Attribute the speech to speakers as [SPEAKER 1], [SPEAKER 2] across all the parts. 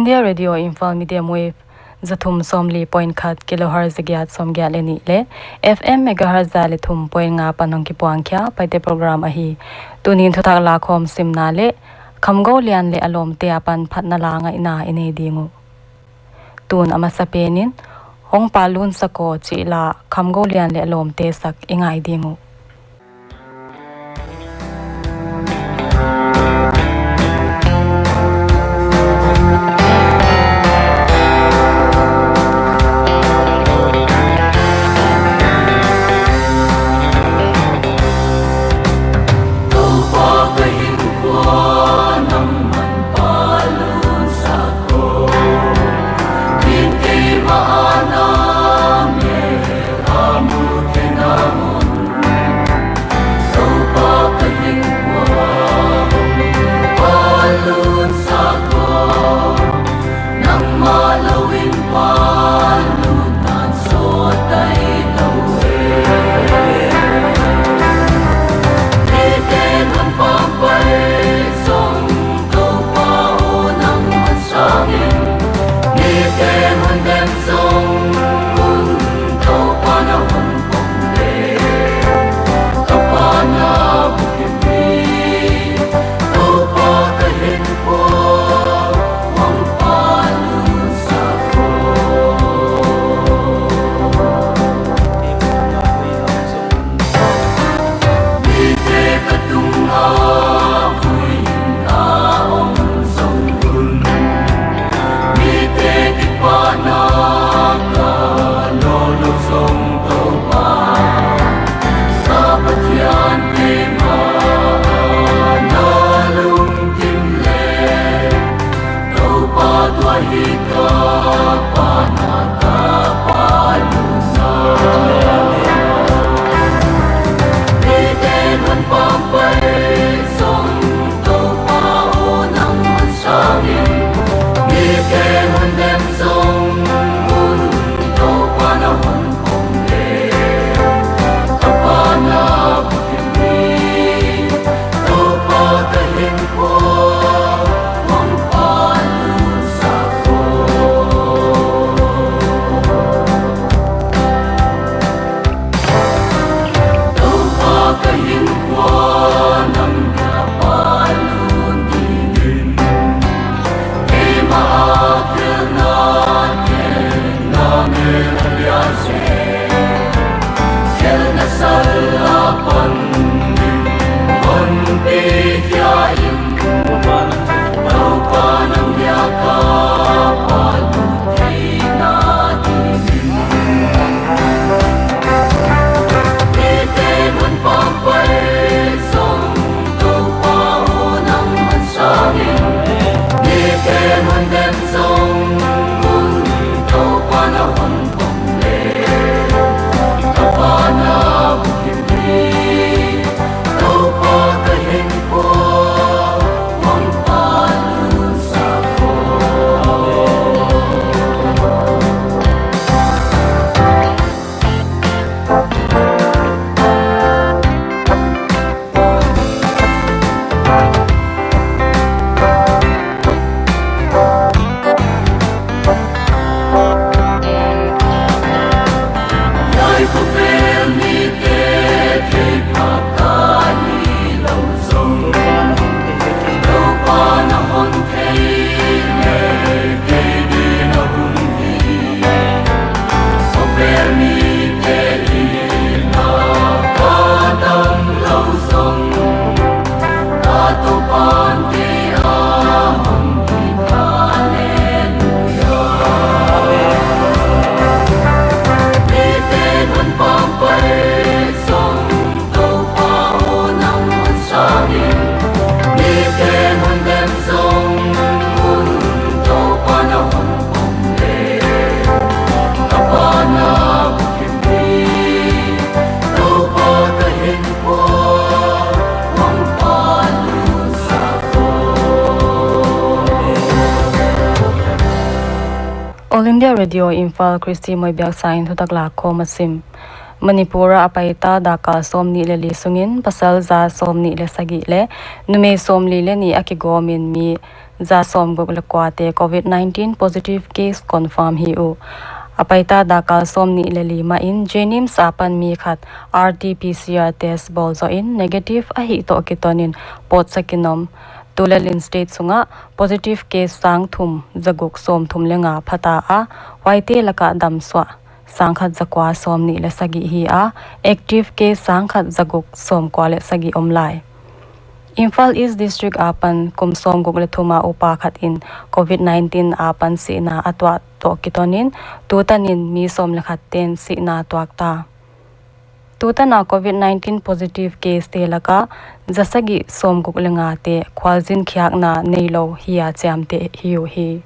[SPEAKER 1] India Radio Imphal medium wave zathum somli point khat kilohertz gyat somgya leni le FM megahertz le thum point nga panong ki puangkya paite program ahi tunin Thuthak Lakkhawm Simna le Khamgoulian Lawmte apan phatna la nga ina ine dingu tun amasapenin hong paallun sako chi la Khamgoulian Lawmte sak ingai dingu All India Radio Imphal Christy Mawibiaksang Thuthak Lakkhawm asim Manipura Paite daka somni le sungin pasal za somni le sagi le nume somli le ni akigomin mi za som guk lakwa te COVID-19 positive case confirm hi u apaita dakal som ni leli ma in jenim sapan mi khat RT-PCR test bol zo in negative a hi to kitonin pot sakinom Tulalin state sunga positive case sang thum zaguk som thum lenga phata a Paite laka damswa sangkhat zakwa som ni le sagi hi a active case sangkhat zaguk som kwa le sagi omlai Imphal East District apan kumsom guk le thuma upa khat in COVID-19 apan sina atwa to kitonin tutanin mi som le khat ten sina twakta Tutana COVID-19 positive case te laka jasagi som guk lenga te ngaihkhiakna neilo hiya chamte hiu hi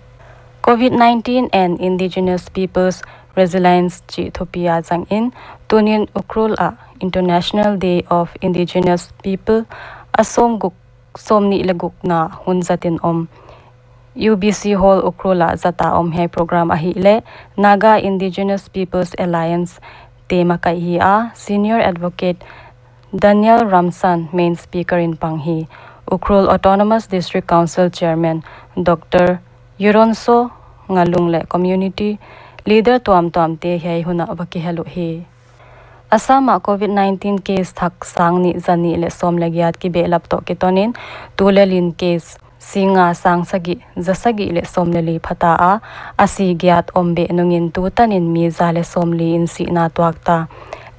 [SPEAKER 1] COVID-19 and Indigenous Peoples Resilience chi thopia chang in tunin ukrul a International Day of Indigenous People asom guk somni leguk na hunzatin UBC Hall ukrula zata he program ahi le Naga Indigenous Peoples Alliance tema kai hi a Senior Advocate Daniel Ramsan main speaker in Panghi Ukrul Autonomous District Council Chairman Dr. Yuronso ngalung le Community Leader tuam te hei huna baki halu hi Asama COVID-19 case thak sang ni zani le som lagiat ki be lapto kitonin tulelin case singa sang sagi zasagi le somleli phata a asi gyat ombe nungin tutanin mi zale somli in si na twakta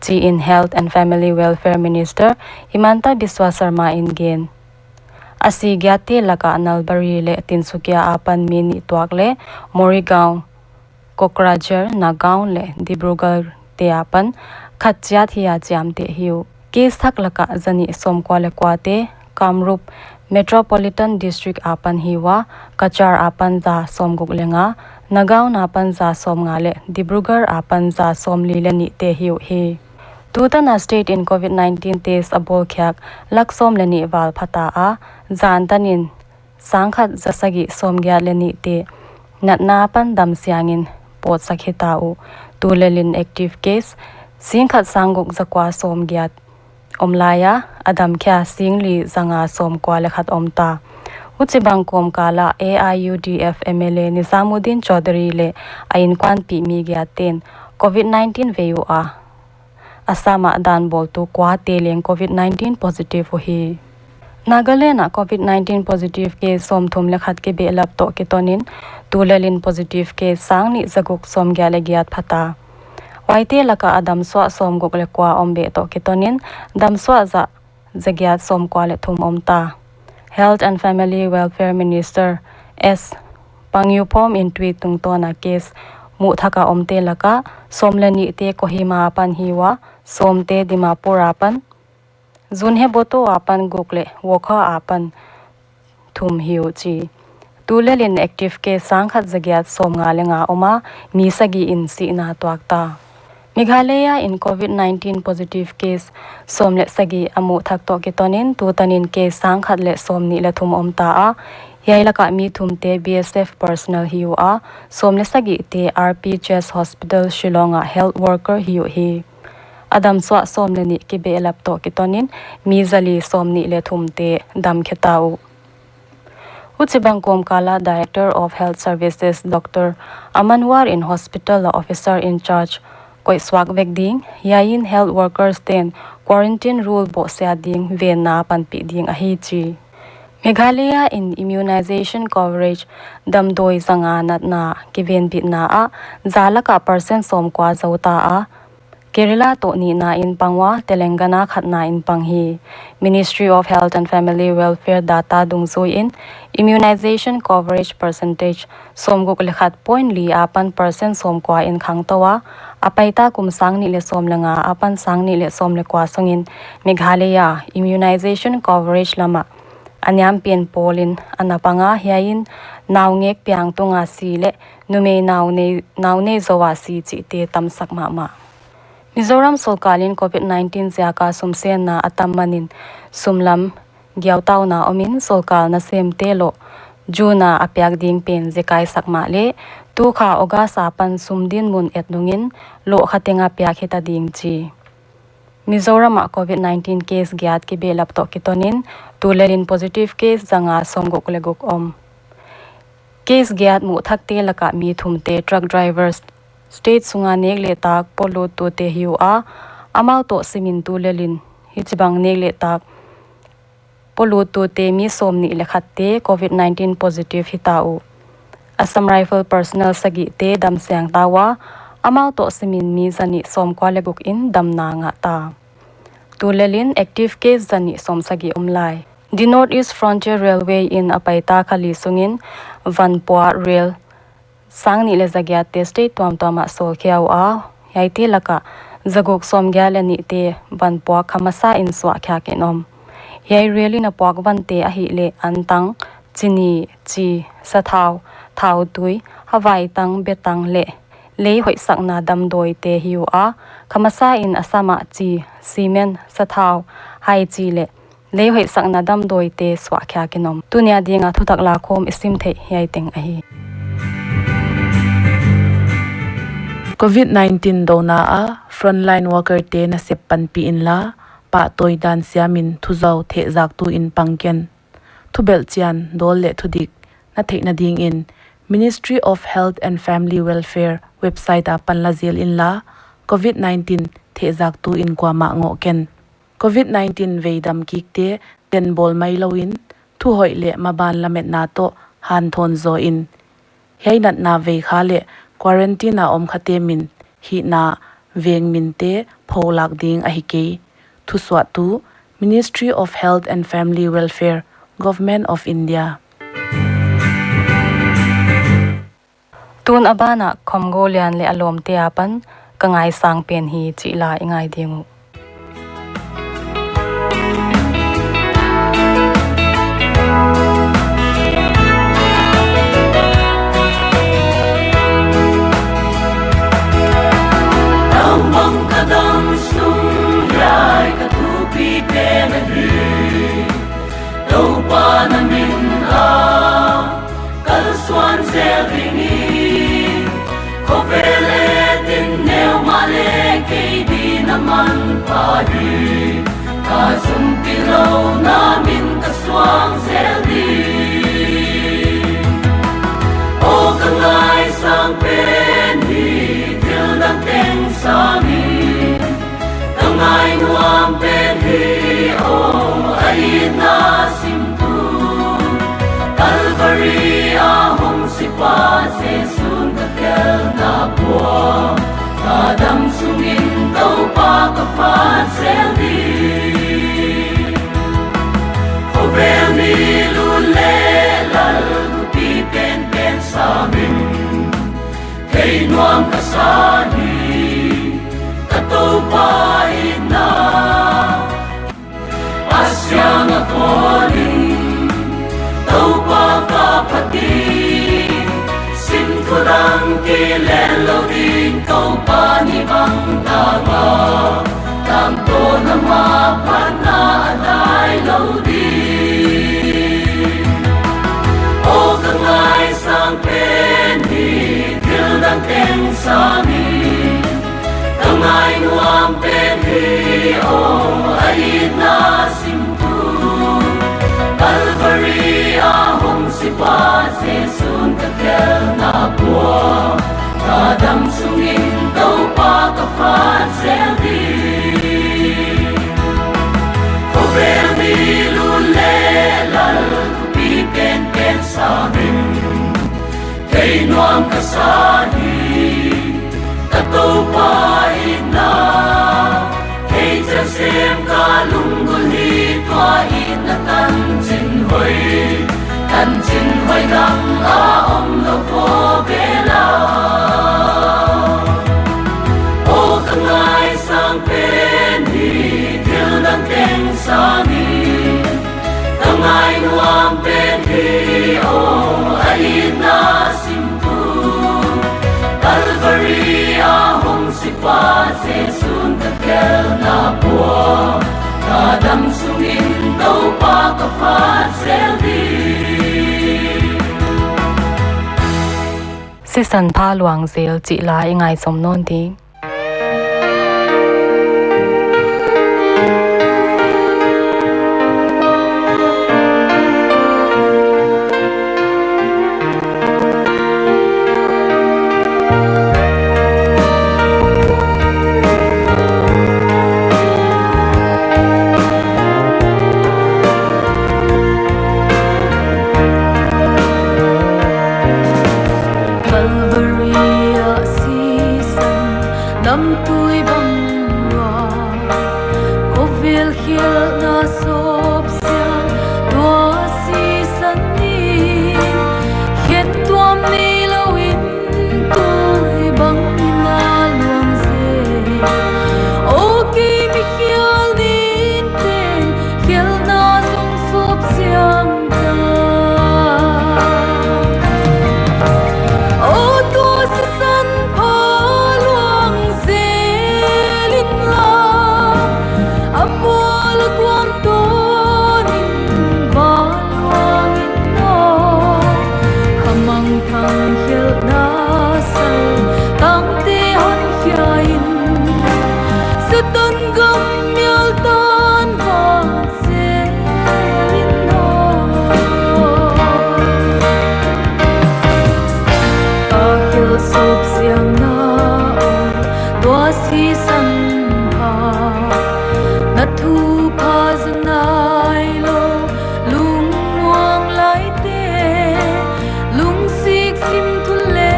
[SPEAKER 1] chi in Health and Family Welfare Minister Himanta Biswa Sarma in gen asi gyate laka Nalbari le Tinsukia apan mini twakle Morigaon Kokrajhar Nagaon le Dibrugarh te apan khatjat hiya jamte hiu case thak laka zani somkwa le kwate Kamrup Metropolitan District apan hiwa Kachar apan za somguk lenga Nagaon apan za som ngale Dibrugarh apan za somli le ni te hiu hi Tutana state in COVID-19 test abol khyak Lakkhawm le ni wal phata a zantanin sangkhat jasagi somgya le ni te natna pan dam siangin pot sakhita u tulelin active case singkhat sanguk zakwa somgyat omlaya adam kya singli zanga som kwale khat omta uchibang kom kala AIUDF MLA Nizamuddin Chaudhary le ain kwan pi mi gya ten COVID-19 veu a asama dan boltu kwa teleng COVID-19 positive hi Nagaland COVID-19 positive case som thum le khat ke be lapto kitonin tulalin positive case sang ni zaguk som gya le gyat phata Paite laka adam swa som guk le kwa ombe to kitonin dam swa za zagyat som kwa le thum omta Health and Family Welfare Minister S Pangyupom in tweet tung tona case mu thaka omte laka somlani te Kohima apan hiwa somte Dimapur apan Zunhe boto apan gukle wokha apan thum hiu chi tulelin active case sangkhat zagyat som ngalenga oma misagi in si na twakta Meghalaya in COVID-19 positive case somle sagi amu thakto kitonin tutanin case sangkhat le somni le thum omta a yailaka mi thumte BSF personnel hiu a somle sagi te RPHS Hospital Shillonga health worker hiu hi Adam swa somle ni ki be lapto kitonin mi zali somni le thumte dam khetau Uchibang Komkala Director of Health Services Dr. Amanwar in Hospital Officer in Charge Koi swak vek ding yain health workers ten quarantine rule bo sia ding ven na pan pi ding a hi chi Meghalaya in immunization coverage dam doi zanga nat na given bit na a zalaka percent som kwa zauta a Kerala to ni na in Pangwa Telangana khatna in Panghi Ministry of Health and Family Welfare data dungzoi in immunization coverage percentage somguk lekhat point li apan percent som kwa in khangtawa apaita kumsang ni le som langa apan sang ni le som le kwa songin Meghalaya immunization coverage lama anyam pian polin anapanga hiain nawngek piang tunga si le nume nawne zowa si chi te tamsak ma Mizoram Solkalin COVID-19 zaka sumsen na atammanin sumlam gyawtaw na omin solkal na sem telo juna apyak ding pen zekai sakma le tu kha oga sapan sumdin mun etnungin lo khatenga pyak heta ding chi Mizoram COVID-19 case gyat ki be lapto kitonin tulerin positive case zanga somgok legok case giat mu thakte laka mi thumte truck drivers state sunga nek le tak polo to te hiu a amau to simin tu lelin hichbang nek le tak polo to te mi somni le khatte covid-19 positive hitau Assam Rifle personnel sagi te dam siang tawa amau to simin mi zani som kwale guk in dam na nga ta tulelin active case zani som sagi umlai The Northeast Frontier Railway in Paite khali sungin vanpua rail sangni le zagya te state twama sol khiau a yaiti laka zagok som gyalani te vanpua khamasa in swa khya kenom yai really na pok vante a hi le antang chini chi sathau thau tui hawai tang betang le hoi sakna dam doi te hiu a khamasa in asama chi cement sathau hai chi le hoi sakna dam doi te swa khya kenom tunia dinga Thuthak Lakkhawm isim the yai teng a hi
[SPEAKER 2] COVID-19 dona a frontline worker te na sepan pi in la pa toy dan siamin thuzau the jak tu in pangken thubel chian dol le thudik na theina ding in Ministry of Health and Family Welfare website a panlazil in la COVID-19 the jak tu in kwa ma ngo ken COVID-19 veidam kikte ten bol mai loin thu hoi le maban lamet na to han thon zo in heinat na ve kha le quarantine om khate min hi na veng min te pholak ding a hi ke thu swa tu Ministry of Health and Family Welfare Government of India
[SPEAKER 1] tun abana Khamgoulian Lawmte apan ka ngaisang pen hi chi la ingai dingu
[SPEAKER 3] man padi kasum pilau namin kaswang seldi o kangai sang pen hi til dang teng sami kangai nuam pen hi o ai na simtu Calvary a hong sipa se sun kakel na bua kadam sungin tau pa kapan seldi Kovel mi lule lal kupi pen pen samin kay nuam kasani katau pa ina asyang akoling tau pa kapati Kurang kilelo din kau pani bang tawa Tamto na mapana aday lodi O kangay sang penhi Tildang teng sami Kangay nuam penhi O ayit na simtu Calvary ahong sipa sesun kakel na bua kadam sungin tau pa kapan seldi Kovel mi lule lal kupi pen pen samin kay nuam kasani katau pa ina kay jasem kalunggul hitwa ina tan chin hoi gam a om lo ko bela o kangai sang pen hi til dang teng sami kangai nuam pen hi o ai na simtu Calvary a hong sipa se sun kakel na bua kadam sungin tau pa kapat seldi
[SPEAKER 1] Sisan pa luang zel chi la ingai som non di
[SPEAKER 3] ngaihkhiakna sop siang tua Sisan ni hian tuam ni lawin tôi bang ina luang se o ki mi khial nin ten khial na song sop siang ta o tua Sisan pha luang se lin la amol kwang to nin ba luang in no khamang thang khial na sal tang te hon khiain se ton gam mial tan va se lin no ta khial sop siang na on tua Sisan pha na thu pha zanai lo lung muang lai te lung sik sim thu le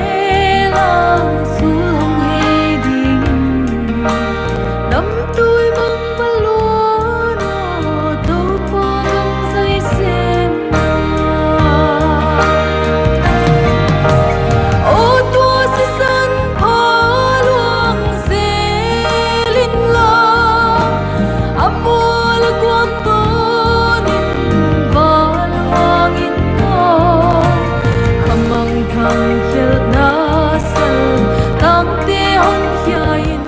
[SPEAKER 3] la sul hong he ding nam tui bang balua no to pa gam sai sen o tua Sisan pha luang se lin la amol kwang to nin ba luang in no khamang thang khial na sal tang te hon khiain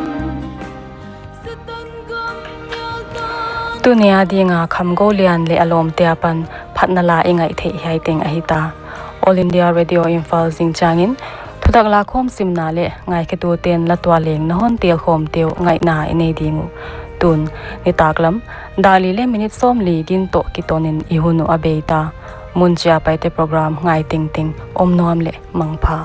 [SPEAKER 3] se ton gam mial tan
[SPEAKER 1] tunia dinga Khamgoulian Lawmte apan phatna la ingai the hai teng ahita All India Radio Imphal jingchangin Thuthak Lakkhawm Simna le ngaihkhiatu ten latwa leng na hon tel khom teu ngai na ine dingu tun ni taklam dali le minute som li din to kitonin ihunu abeita munjia paite program ngai ting ting omnom le mangpha